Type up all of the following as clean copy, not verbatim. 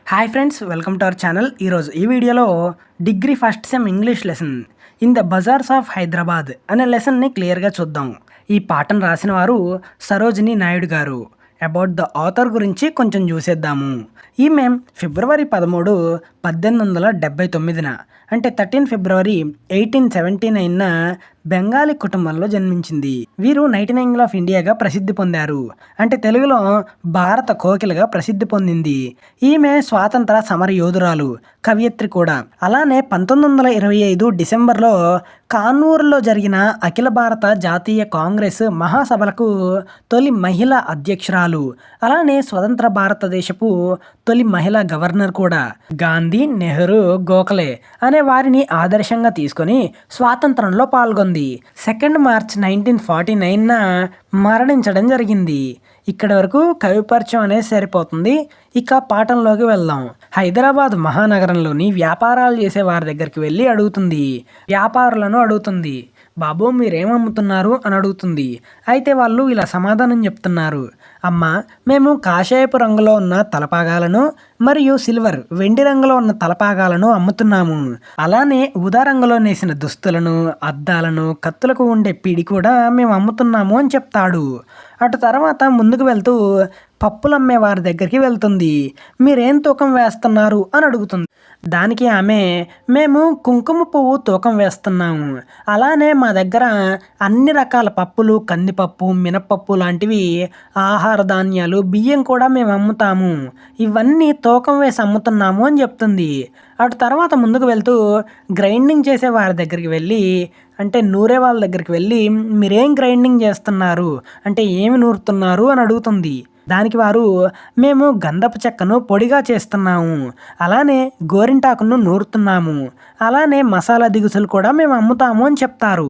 Hi friends, welcome to our channel. ఈరోజు ఈ వీడియోలో degree first sem English lesson in the bazaars of Hyderabad అనే లెసన్ని క్లియర్గా చూద్దాం. ఈ పాఠం రాసిన వారు సరోజిని నాయుడు గారు. అబౌట్ ద ఆథర్ గురించి కొంచెం చూసేద్దాము. ఈమె ఫిబ్రవరి 13, 1879 అంటే 13 ఫిబ్రవరి 1879న బెంగాలీ కుటుంబంలో జన్మించింది. వీరు నైటింగేల్ ఆఫ్ ఇండియాగా ప్రసిద్ధి పొందారు. అంటే తెలుగులో భారత కోకిలగా ప్రసిద్ధి పొందింది. ఈమె స్వాతంత్ర సమర యోధురాలు, కవయిత్రి కూడా. అలానే 1925 డిసెంబర్లో కాన్పూర్లో జరిగిన అఖిల భారత జాతీయ కాంగ్రెస్ మహాసభలకు తొలి మహిళా అధ్యక్షురాలు. అలానే స్వతంత్ర భారతదేశపు తొలి మహిళా గవర్నర్ కూడా. గాంధీ, నెహ్రూ, గోఖలే అనే వారిని ఆదర్శంగా తీసుకొని స్వాతంత్రంలో పాల్గొంది. 2 మార్చ్ 1949న మరణించడం జరిగింది. ఇక్కడి వరకు కవి పరిచయం అనేది సరిపోతుంది. ఇక పాఠంలోకి వెళ్దాం. హైదరాబాద్ మహానగరంలోని వ్యాపారాలు చేసే వారి దగ్గరికి వెళ్ళి అడుగుతుంది. వ్యాపారులను అడుగుతుంది, బాబు మీరేం అమ్ముతున్నారు అని అడుగుతుంది. అయితే వాళ్ళు ఇలా సమాధానం చెప్తున్నారు, అమ్మ మేము కాషాయపు రంగులో ఉన్న తలపాగాలను మరియు సిల్వర్ వెండి రంగులో ఉన్న తలపాగాలను అమ్ముతున్నాము. అలానే ఊదా రంగులో నేసిన దుస్తులను, అద్దాలను, కత్తులకు ఉండే పిడి కూడా మేము అమ్ముతున్నాము అని చెప్తాడు. అటు తర్వాత ముందుకు వెళ్తూ పప్పులు అమ్మే వారి దగ్గరికి వెళ్తుంది. మీరేం తూకం వేస్తున్నారు అని అడుగుతుంది. దానికి ఆమె, మేము కుంకుమ పువ్వు తూకం వేస్తున్నాము. అలానే మా దగ్గర అన్ని రకాల పప్పులు, కందిపప్పు, మినపప్పు లాంటివి ఆహార ధాన్యాలు, బియ్యం కూడా మేము అమ్ముతాము. ఇవన్నీ తూకం వేసి అమ్ముతున్నాము అని చెప్తుంది. అటు తర్వాత ముందుకు వెళ్తూ గ్రైండింగ్ చేసే వారి దగ్గరికి వెళ్ళి, అంటే నూరే వాళ్ళ దగ్గరికి వెళ్ళి మీరేం గ్రైండింగ్ చేస్తున్నారు అంటే ఏమి నూరుతున్నారు అని అడుగుతుంది. దానికి వారు, మేము గంధపు చెక్కను పొడిగా చేస్తున్నాము, అలానే గోరింటాకును నూరుతున్నాము, అలానే మసాలా దినుసులు కూడా మేము అమ్ముతాము అని చెప్తారు.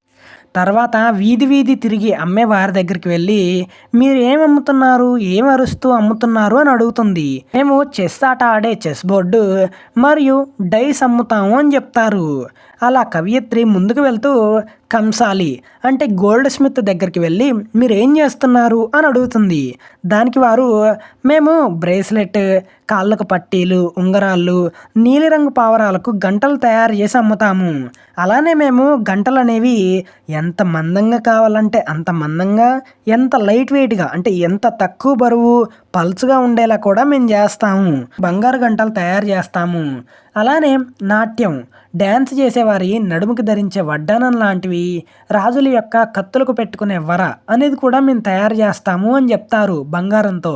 తర్వాత వీధి తిరిగి అమ్మే వారి దగ్గరికి వెళ్ళి మీరు ఏం అమ్ముతున్నారు, ఏం అరుస్తూ అమ్ముతున్నారు అని అడుగుతుంది. మేము చెస్ ఆట ఆడే చెస్ బోర్డు మరియు డైస్ అమ్ముతాము అని చెప్తారు. అలా కవయిత్రి ముందుకు వెళ్తూ కంసాలి అంటే గోల్డ్ స్మిత్ దగ్గరికి వెళ్ళి మీరు ఏం చేస్తున్నారు అని అడుగుతుంది. దానికి వారు, మేము బ్రేస్లెట్, కాళ్ళకు పట్టీలు, ఉంగరాళ్ళు, నీలిరంగు పావరాలకు గంటలు తయారు చేసి అమ్ముతాము. అలానే మేము గంటలు అనేవి ఎంత మందంగా కావాలంటే అంత మందంగా, ఎంత లైట్ వెయిట్గా అంటే ఎంత తక్కువ బరువు, పల్చుగా ఉండేలా కూడా మేము చేస్తాము. బంగారు గంటలు తయారు చేస్తాము. అలానే నాట్యం, డ్యాన్స్ చేసేవారి నడుముకి ధరించే వడ్డానం లాంటివి, రాజుల యొక్క కత్తులకు పెట్టుకునే వర అనేది కూడా మేము తయారు చేస్తాము అని చెప్తారు బంగారంతో.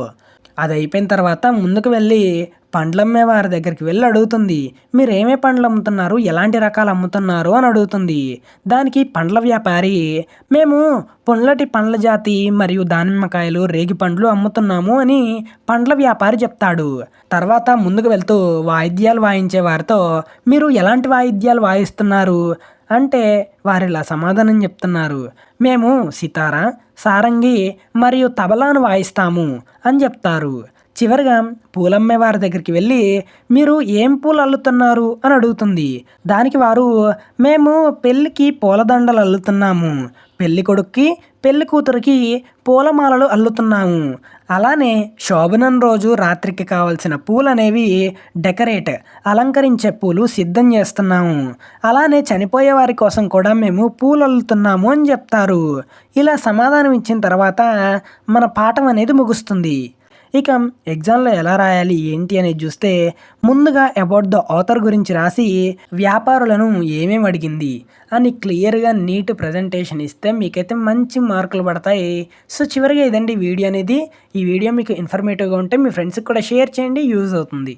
అది అయిపోయిన తర్వాత ముందుకు వెళ్ళి పండ్లమ్మే వారి దగ్గరికి వెళ్ళి అడుగుతుంది, మీరు ఏమే పండ్లు అమ్ముతున్నారు, ఎలాంటి రకాలు అమ్ముతున్నారు అని అడుగుతుంది. దానికి పండ్ల వ్యాపారి, మేము పొల్లటి పండ్ల జాతి మరియు దానిమ్మకాయలు, రేగి పండ్లు అమ్ముతున్నాము అని పండ్ల వ్యాపారి చెప్తాడు. తర్వాత ముందుకు వెళ్తూ వాయిద్యాలు వాయించే వారితో మీరు ఎలాంటి వాయిద్యాలు వాయిస్తున్నారు అంటే వారు ఇలా సమాధానం చెప్తున్నారు, మేము సితార, సారంగి మరియు తబలాను వాయిస్తాము అని చెప్తారు. చివరిగా పూలమ్మే వారి దగ్గరికి వెళ్ళి మీరు ఏం పూలు అల్లుతున్నారు అని అడుగుతుంది. దానికి వారు, మేము పెళ్ళికి పూలదండలు అల్లుతున్నాము, పెళ్లి కొడుక్కి పెళ్లి కూతురికి పూలమాలలు అల్లుతున్నాము, అలానే శోభనం రోజు రాత్రికి కావాల్సిన పూలు అనేవి డెకరేట్ అలంకరించే పూలు సిద్ధం చేస్తున్నాము, అలానే చనిపోయే వారి కోసం కూడా మేము పూలు అల్లుతున్నాము అని చెప్తారు. ఇలా సమాధానం ఇచ్చిన తర్వాత మన పాఠం అనేది ముగుస్తుంది. ఇక ఎగ్జామ్లో ఎలా రాయాలి ఏంటి అనేది చూస్తే ముందుగా అబౌట్ ద ఆథర్ గురించి రాసి వ్యాపారులను ఏమేమి అడిగింది అని క్లియర్గా నీట్ ప్రజెంటేషన్ ఇస్తే మీకైతే మంచి మార్కులు పడతాయి. సో చివరిగా ఇదండి వీడియో అనేది. ఈ వీడియో మీకు ఇన్ఫర్మేటివ్గా ఉంటే మీ ఫ్రెండ్స్కి కూడా షేర్ చేయండి, యూజ్ అవుతుంది.